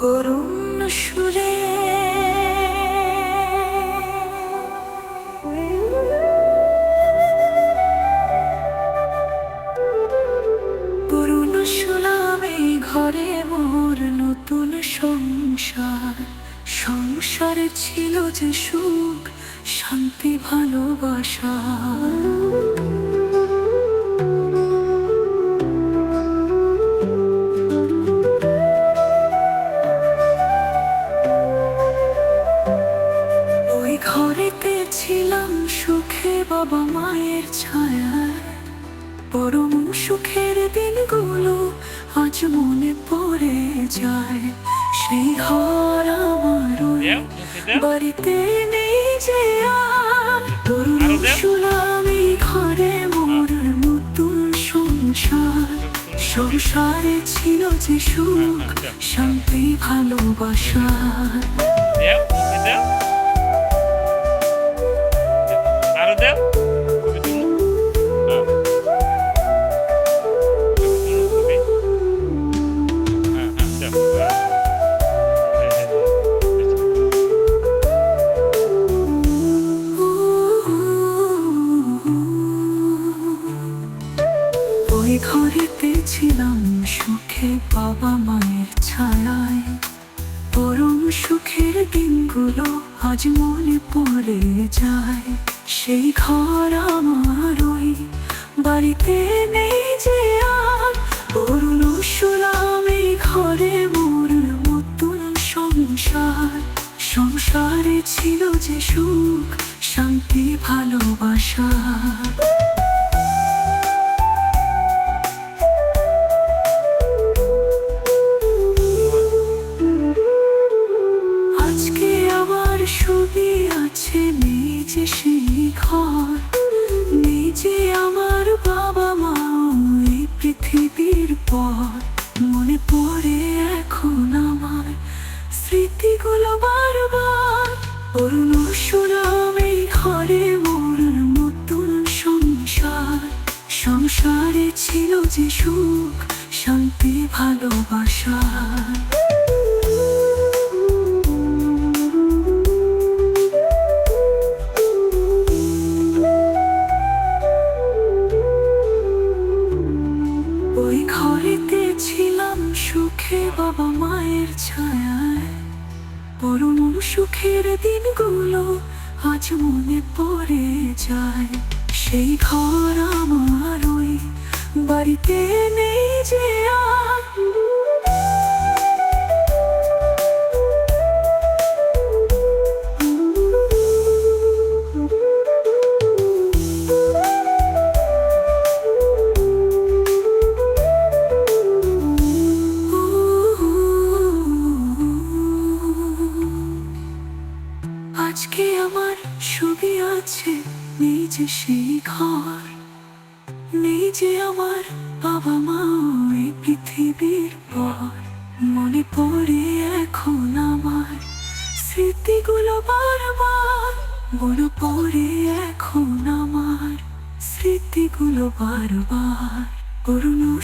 করুণ সুরে করুণ শুনাম এই ঘরে মোর নতুন সংসার। সংসারে ছিল যে সুখ, শান্তি, ভালোবাসা। ওই ঘরেতে ছিলাম সুখে বাবা মায়ের ছায়ায়। পরম সুখের দিনগুলো আজ মনে পড়ে যায়। সেই ঘর আমার ওই বাড়িতে নেই যে আর। করুণ শুনলাম এই ঘরে মোর নতুন সংসার। সংসারে ছিল যে সুখ, শান্তি, ভালোবাসা। ওই ঘরেতে ছিলাম সুখে বাবা মায়ের ছায়ায়। পরম সুখের দিনগুলো আজ মনে পড়ে যায়। সেই ঘর আমার ওই বাড়িতে নেই যে আর। করুণ শুনলাম এই ঘরে মোর নতুন সংসার। সংসারে ছিল যে সুখ, শান্তি, ভালোবাসা। আজকে আমার ছবি আছে, নেই যে সেই ঘর। নেই যে আমার বাবা মা এই পৃথিবীর পর। মনে পড়ে এখন আমার স্মৃতিগুলো বারবার। করুণ শুনলাম এই ঘরে মোর নতুন সংসার। সংসারে ছিল যে সুখ, শান্তি, ভালোবাসা। ওই ঘরেতে ছিলাম সুখে বাবা মায়ের ছায়ায়। পরম সুখের দিনগুলো আজ মনে পড়ে যায়। সেই ঘর আমার ওই বাড়িতে নেই যে আর। আজকে আমার ছবি আছে, নেই যে সেই ঘর। নেই যে আমার বাবা মা এই পৃথিবীর পর। মনে পড়ে এখন আমার স্মৃতিগুলো বারবার। মনে পড়ে এখন আমার স্মৃতিগুলো বারবার। করুণ